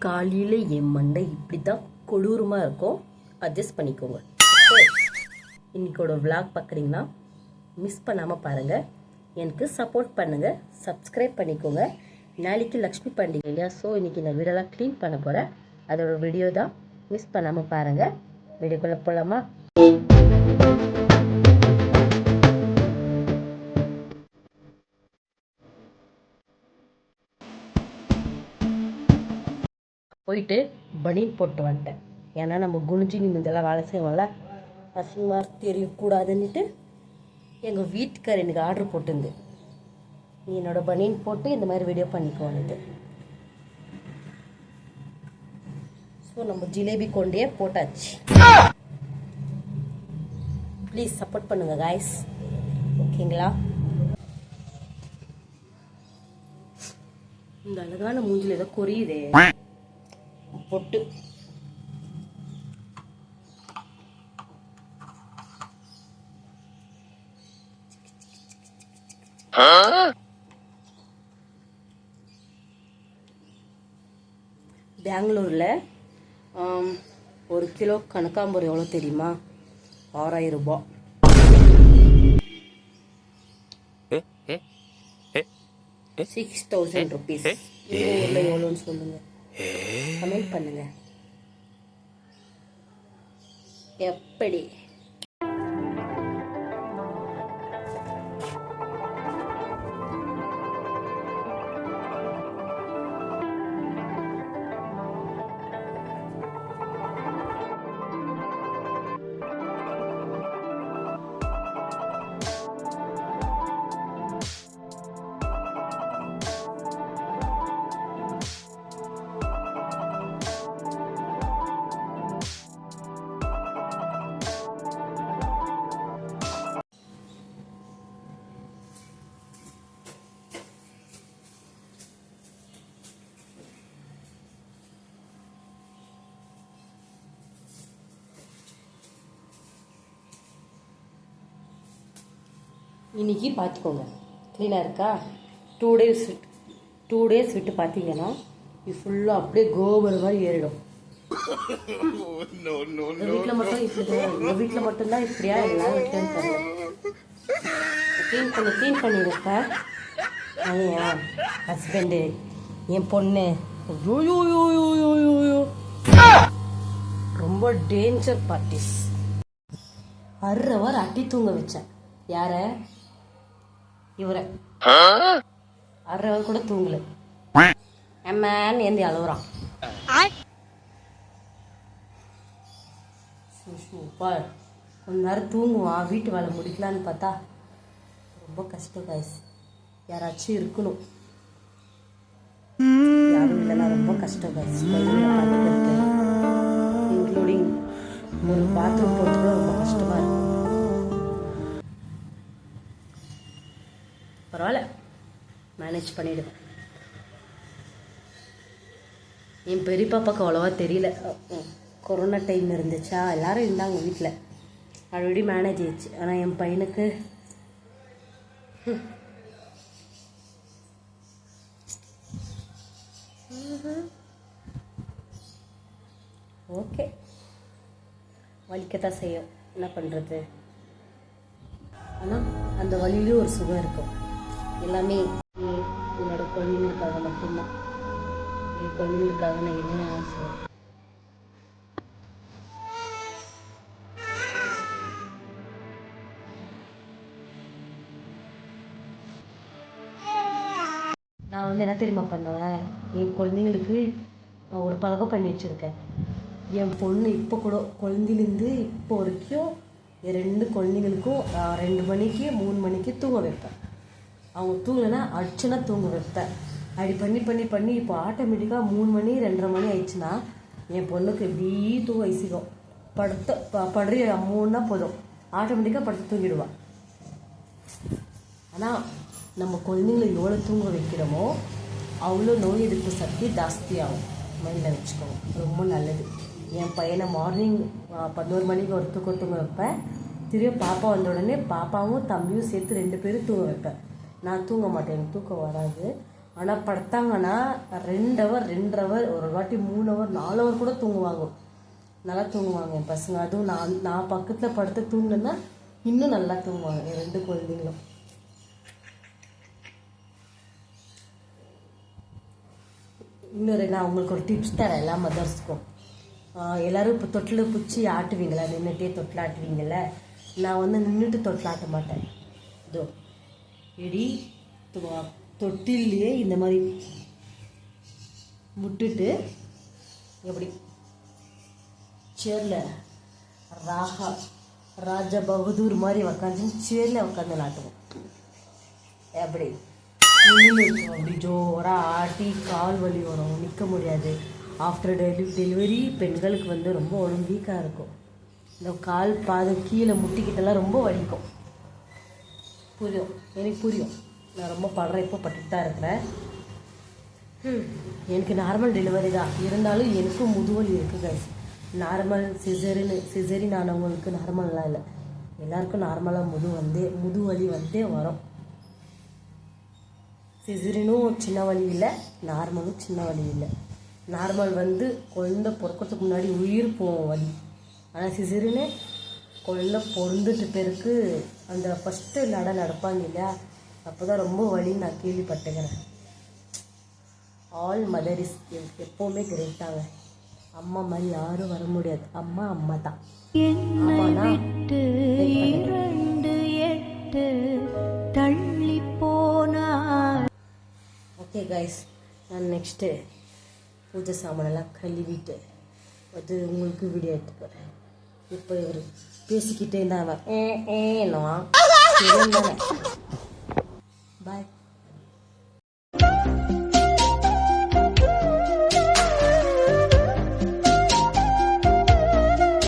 காலையில் என் மண்டை இப்படி தான் கொடூரமாக இருக்கும். அட்ஜஸ்ட் பண்ணிக்கோங்க. இன்னைக்கோட விளாக் பார்க்குறீங்கன்னா மிஸ் பண்ணாமல் பாருங்கள். எனக்கு சப்போர்ட் பண்ணுங்கள், சப்ஸ்கிரைப் பண்ணிக்கோங்க. நாளைக்கு லக்ஷ்மி பண்டிகை இல்லையா? ஸோ இன்றைக்கி நான் வீடெல்லாம் க்ளீன் பண்ண போகிறேன். அதோட வீடியோ தான், மிஸ் பண்ணாமல் பாருங்கள். வீடியோக்குள்ளே போகலாமா? போயிட்டு பனியன் போட்டு வந்துட்டேன். ஏன்னா நம்ம குனிஞ்சி இதெல்லாம் வேலை செய்வோம்ல, அசிங்கமாக தெரியக்கூடாதுன்னுட்டு எங்கள் வீட்டுக்கார் எனக்கு ஆர்டர் போட்டுருந்து நீ என்னோடய பனியன் போட்டு இந்த மாதிரி வீடியோ பண்ணிக்கோன்னுட்டு. ஸோ நம்ம ஜிலேபி கொண்டே போட்டாச்சு. ப்ளீஸ் சப்போர்ட் பண்ணுங்க காய்ஸ், ஓகேங்களா? இந்த அழகான மூஞ்சில் ஏதோ கொரியுதே பொட்டு. பெங்களூரில் 1 கிலோ கனகாம்பரம் எவ்வளோ தெரியுமா? 6000 ரூபாய். ₹6000. எவ்வளோன்னு சொல்லுங்க, கமெண்ட் பண்ணுங்க. எப்படி இன்னைக்கு பார்த்துக்கோங்க, க்ளீனாக இருக்கா? 2 டேஸ் விட்டு பார்த்தீங்கன்னா இது ஃபுல்லாக அப்படியே கோபுரம் மாதிரி ஏறிடும். வீட்டில் மட்டும் இப்படி, எங்கள் வீட்டில் மட்டும்தான் இப்படியா? எல்லாரும் வீட்டிலும் தரல. க்ளீன் பண்ணியிருப்பேன். என் ஹஸ்பண்டு, என் பொண்ணு ரொம்ப டேஞ்சர் பார்ட்டிஸ். 1/2 hour அட்டி தூங்க வச்சேன். யார? இவரை. 1/2 hour கூட தூங்கல. அம்மான்னு ஏந்தி அழுகுறான். சூப்பர். கொஞ்ச நேரம் தூங்குவான், வீட்டு வேலை முடிக்கலான்னு பார்த்தா ரொம்ப கஷ்டம் காய்ஸ். யாராச்சும் இருக்கணும், யாரும் இல்லைன்னா ரொம்ப கஷ்டம் காய்ஸ். இன்க்ளூடிங் ஒரு பாத்ரூம் போகிறது கூட ரொம்ப கஷ்டமாக இருக்கும். பரவாயில்ல, மேனேஜ் பண்ணிவிடுவேன். என் பெரிய பாப்பாவுக்கு அவ்வளோவா தெரியல. கொரோனா டைம் இருந்துச்சா, எல்லோரும் இருந்தாங்க வீட்டில், ஆல்ரெடி மேனேஜ் ஆயிடுச்சு. ஆனால் என் பையனுக்கு ஓகே, வலிக்கத்தான் செய்யும், என்ன பண்ணுறது? ஆனால் அந்த வழியிலும் ஒரு சுகம் இருக்கும். எல்லாமே என்னோட குழந்தைங்களுக்காக மட்டும்தான். என் குழந்தைங்களுக்காக நான் என்ன ஆசை? நான் என்ன தெரியுமா பண்ணுவேன்? என் குழந்தைங்களுக்கு நான் ஒரு பழக்கம் பண்ணி வச்சுருக்கேன். என் பொண்ணு இப்போ கூட குழந்தைலேருந்து இப்போ வரைக்கும் என் 2 குழந்தைங்களுக்கும் 2 மணிக்கு 3 மணிக்கு தூங்க வைப்பேன். அவங்க தூங்கலைன்னா அடிச்சுனா தூங்க வைப்பேன். அப்படி பண்ணி இப்போ ஆட்டோமேட்டிக்காக 3 மணி 2:30 மணி ஆயிடுச்சுன்னா என் பொண்ணுக்கு எப்படி தூங்க ஐசிக்கும். படுற 3னா போதும், ஆட்டோமேட்டிக்காக படுத்து தூங்கிடுவான். ஆனால் நம்ம குழந்தைங்களை எவ்வளோ தூங்க வைக்கிறோமோ அவ்வளோ நோய் எதிர்ப்பு சக்தி ஜாஸ்தியாகும். மைண்டில் வச்சுக்கோங்க, ரொம்ப நல்லது. என் பையனை மார்னிங் 11 மணிக்கு ஒரு தூங்க வைப்பேன். திரும்ப பாப்பா வந்த உடனே பாப்பாவும் தம்பியும் சேர்த்து 2 பேரும் தூங்க வைப்பேன். நான் தூங்க மாட்டேன், எனக்கு தூக்கம் வராது. ஆனால் படுத்தாங்கன்னா 2 ஹவர் 2.5 ஹவர், ஒரு வாட்டி 3 ஹவர் 4 ஹவர் கூட தூங்குவாங்க. நல்லா தூங்குவாங்க என் பசங்க. அதுவும் நான் பக்கத்தில் படுத்து தூங்கினேன்னா இன்னும் நல்லா தூங்குவாங்க என் 2 குழந்தைங்களும். இன்னொரு நான் உங்களுக்கு ஒரு டிப்ஸ் தரேன் எல்லா மதர்ஸ்க்கும். எல்லோரும் இப்போ தொட்டில் பிடிச்சி ஆட்டுவீங்களா, நின்றுட்டே தொட்டில் ஆட்டுவீங்கள. நான் வந்து நின்றுட்டு தொட்டில் ஆட்ட மாட்டேன். இதோ இடி தொட்டிலே இந்த மாதிரி விட்டுட்டு எப்படி சேரில் ராஜா பகதூர் மாதிரி உக்காந்து சேரில் உட்காந்து நாட்டுவோம். எப்படி அப்படி ஜோராக ஆட்டி கால் வலி வரும், நிற்க முடியாது. ஆஃப்டர் டெலிவரி பெண்களுக்கு வந்து ரொம்ப உடம்பு வீக்காக இருக்கும். இந்த கால் பாதம் கீழே முட்டிக்கிட்டெல்லாம் ரொம்ப வலிக்கும். புரியும், எனக்கு புரியும். நான் ரொம்ப படுறேன், இப்போ பட்டுட்டு தான் இருக்கிறேன். எனக்கு நார்மல் டெலிவரி தான், இருந்தாலும் எனக்கும் முதுவலி இருக்குது கைஸ். நார்மல் சிசரின் ஆனவங்களுக்கு நார்மல்லாம் இல்லை, எல்லாருக்கும் நார்மலாக முதுவலி வந்தே வரும். சிசரினும் சின்ன வலி இல்லை, நார்மலும் சின்ன வலி இல்லை. நார்மல் வந்து குழந்தை பிறக்கிறதுக்கு முன்னாடி உயிர் போகும் வலி. ஆனால் சிசரினு குழந்தை பிறந்துட்டு பிறகு அந்த ஃபஸ்ட்டு நடப்பாங்க இல்லையா, அப்போ தான் ரொம்ப வலின்னு நான் கேள்விப்பட்டுக்கிறேன். ஆல் மதர் இஸ் எப்போவுமே கிரேட்டாங்க. அம்மா மாதிரி யாரும் வர முடியாது. அம்மா அம்மா தான். ஆமாண்ணா தள்ளி போனா. ஓகே கைஸ், நான் நெக்ஸ்ட்டு பூஜை சாமானெல்லாம் கழுவிட்டு அது உங்களுக்கு வீடியோ எடுத்து போகிறேன். இப்போ இவர் பேசிக்கிட்டே இருந்தாங்க.